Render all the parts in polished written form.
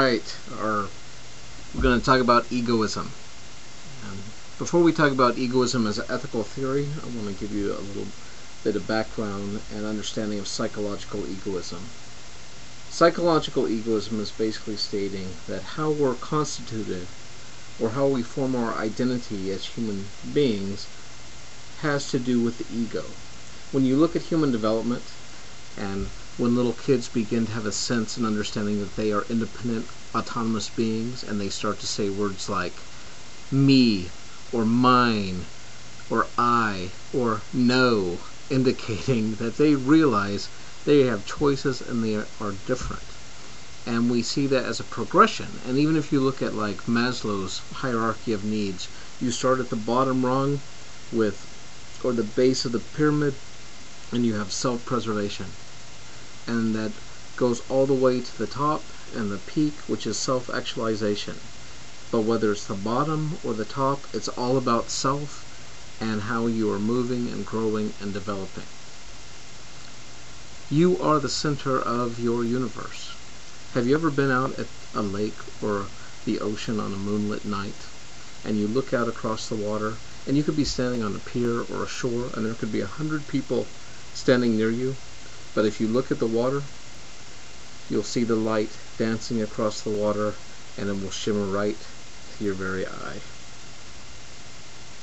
Alright, we're going to talk about egoism. Before we talk about egoism as an ethical theory, I want to give you a little bit of background and understanding of psychological egoism. Psychological egoism is basically stating that how we're constituted, or how we form our identity as human beings, has to do with the ego. When you look at human development, and when little kids begin to have a sense and understanding that they are independent, autonomous beings, and they start to say words like me, or mine, or I, or no, indicating that they realize they have choices and they are different. And we see that as a progression. And even if you look at like Maslow's hierarchy of needs, you start at the bottom rung or the base of the pyramid, and you have self-preservation. And that goes all the way to the top and the peak, which is self-actualization. But whether it's the bottom or the top, it's all about self and how you are moving and growing and developing. You are the center of your universe. Have you ever been out at a lake or the ocean on a moonlit night, and you look out across the water, and you could be standing on a pier or a shore, and there could be 100 people standing near you, but if you look at the water, you'll see the light dancing across the water, and it will shimmer right to your very eye.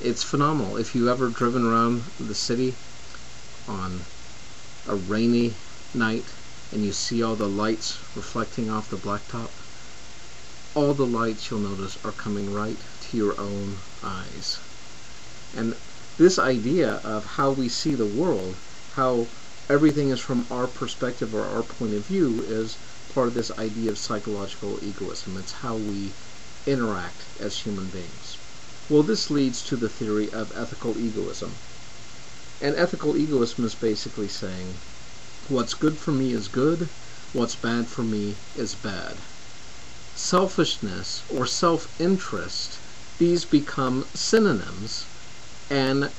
It's phenomenal. If you've ever driven around the city on a rainy night and you see all the lights reflecting off the blacktop, all the lights you'll notice are coming right to your own eyes. And this idea of how we see the world, how everything is from our perspective or our point of view, is part of this idea of psychological egoism. It's how we interact as human beings. Well, this leads to the theory of ethical egoism. And ethical egoism is basically saying, what's good for me is good, what's bad for me is bad. Selfishness or self-interest, these become synonyms, and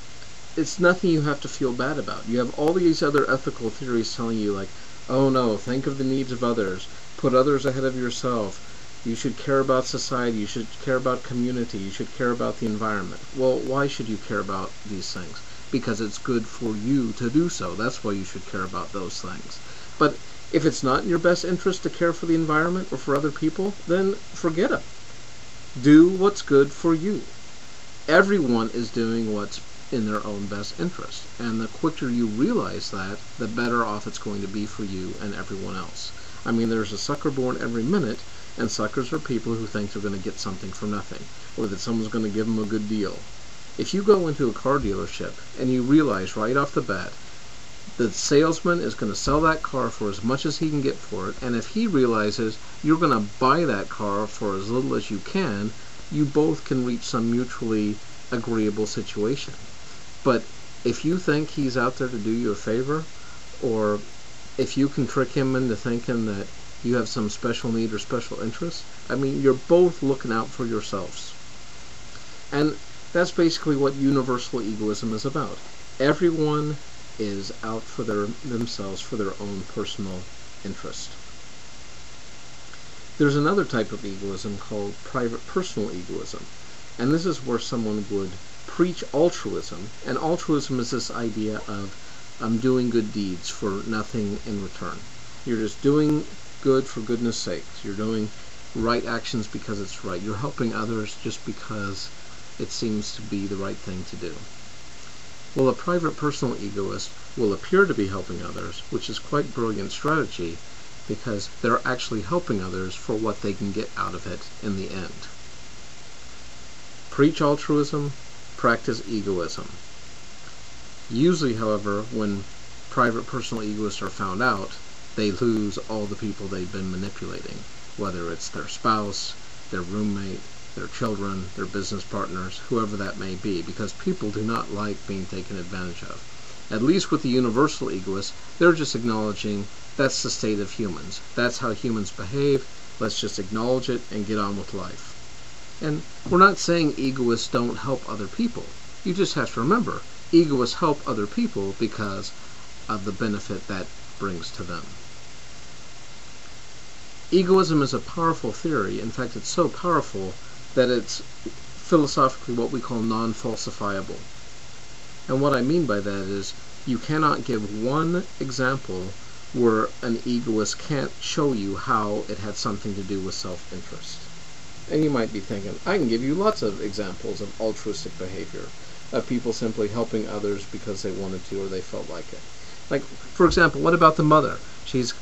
it's nothing you have to feel bad about. You have all these other ethical theories telling you like, oh no, think of the needs of others, put others ahead of yourself, you should care about society, you should care about community, you should care about the environment. Well, why should you care about these things? Because it's good for you to do so. That's why you should care about those things. But if it's not in your best interest to care for the environment or for other people, then forget it. Do what's good for you. Everyone is doing what's in their own best interest. And the quicker you realize that, the better off it's going to be for you and everyone else. I mean, there's a sucker born every minute, and suckers are people who think they're going to get something for nothing, or that someone's going to give them a good deal. If you go into a car dealership and you realize right off the bat the salesman is going to sell that car for as much as he can get for it, and if he realizes you're going to buy that car for as little as you can, you both can reach some mutually agreeable situation. But if you think he's out there to do you a favor, or if you can trick him into thinking that you have some special need or special interest, I mean, you're both looking out for yourselves. And that's basically what universal egoism is about. Everyone is out for themselves, for their own personal interest. There's another type of egoism called private personal egoism. And this is where someone would preach altruism. And altruism is this idea of doing good deeds for nothing in return. You're just doing good for goodness sake. You're doing right actions because it's right. You're helping others just because it seems to be the right thing to do. Well, a private personal egoist will appear to be helping others, which is quite brilliant strategy, because they're actually helping others for what they can get out of it in the end. Preach altruism, practice egoism. Usually, however, when private personal egoists are found out, they lose all the people they've been manipulating, whether it's their spouse, their roommate, their children, their business partners, whoever that may be, because people do not like being taken advantage of. At least with the universal egoists, they're just acknowledging that's the state of humans. That's how humans behave. Let's just acknowledge it and get on with life. And we're not saying egoists don't help other people. You just have to remember, egoists help other people because of the benefit that brings to them. Egoism is a powerful theory. In fact, it's so powerful that it's philosophically what we call non-falsifiable. And what I mean by that is you cannot give one example where an egoist can't show you how it had something to do with self-interest. And you might be thinking, I can give you lots of examples of altruistic behavior, of people simply helping others because they wanted to or they felt like it. Like, for example, what about the mother? She's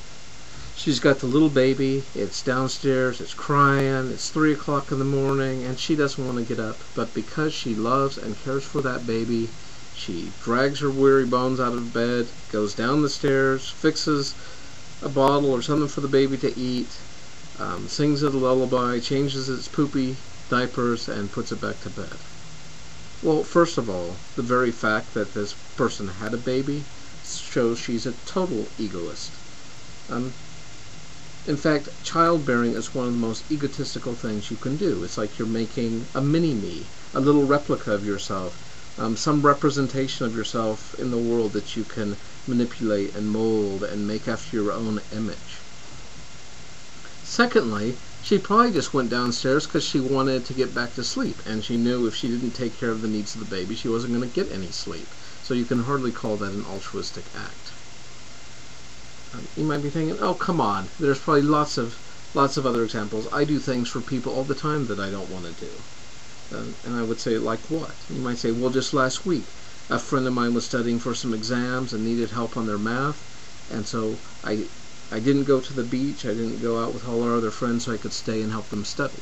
got the little baby, it's downstairs, it's crying, it's 3 o'clock in the morning, and she doesn't want to get up. But because she loves and cares for that baby, she drags her weary bones out of bed, goes down the stairs, fixes a bottle or something for the baby to eat, sings it a lullaby, changes its poopy diapers, and puts it back to bed. Well, first of all, the very fact that this person had a baby shows she's a total egoist. In fact, childbearing is one of the most egotistical things you can do. It's like you're making a mini-me, a little replica of yourself, some representation of yourself in the world that you can manipulate and mold and make after your own image. Secondly, she probably just went downstairs because she wanted to get back to sleep, and she knew if she didn't take care of the needs of the baby, she wasn't going to get any sleep. So you can hardly call that an altruistic act. You might be thinking, oh, come on, there's probably lots of other examples. I do things for people all the time that I don't want to do. And I would say, like what? You might say, well, just last week, a friend of mine was studying for some exams and needed help on their math, and so I didn't go to the beach, I didn't go out with all our other friends so I could stay and help them study.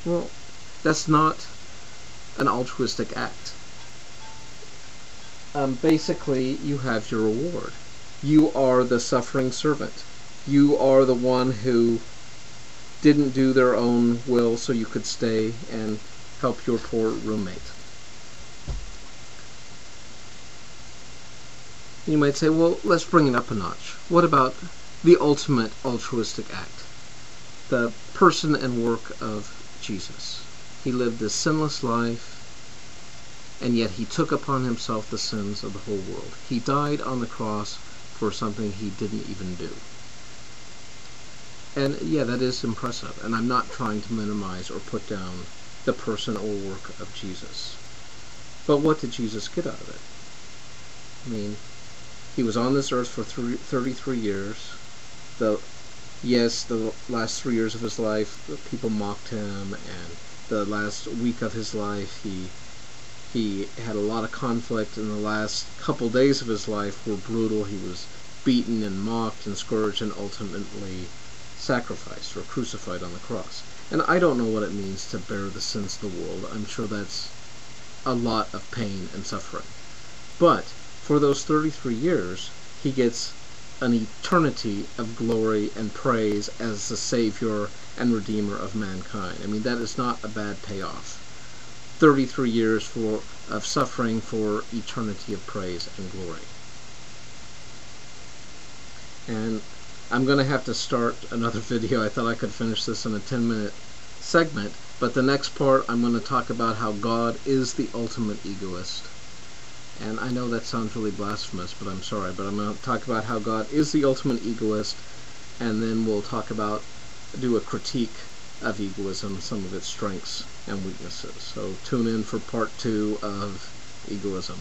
Well, that's not an altruistic act. Basically, you have your reward. You are the suffering servant. You are the one who didn't do their own will so you could stay and help your poor roommate. You might say, well, let's bring it up a notch. What about the ultimate altruistic act? The person and work of Jesus. He lived a sinless life, and yet he took upon himself the sins of the whole world. He died on the cross for something he didn't even do. And yeah, that is impressive, and I'm not trying to minimize or put down the person or work of Jesus. But what did Jesus get out of it? I mean, he was on this earth for 33 years. The last 3 years of his life, people mocked him, and the last week of his life, he had a lot of conflict, and the last couple days of his life were brutal. He was beaten and mocked and scourged and ultimately sacrificed or crucified on the cross. And I don't know what it means to bear the sins of the world. I'm sure that's a lot of pain and suffering. But for those 33 years, he gets an eternity of glory and praise as the Savior and Redeemer of mankind. I mean, that is not a bad payoff. 33 years of suffering for eternity of praise and glory. And I'm going to have to start another video. I thought I could finish this in a 10-minute segment, but the next part I'm going to talk about how God is the ultimate egoist. And I know that sounds really blasphemous, but I'm sorry, but I'm going to talk about how God is the ultimate egoist, and then we'll do a critique of egoism, some of its strengths and weaknesses. So tune in for part 2 of egoism.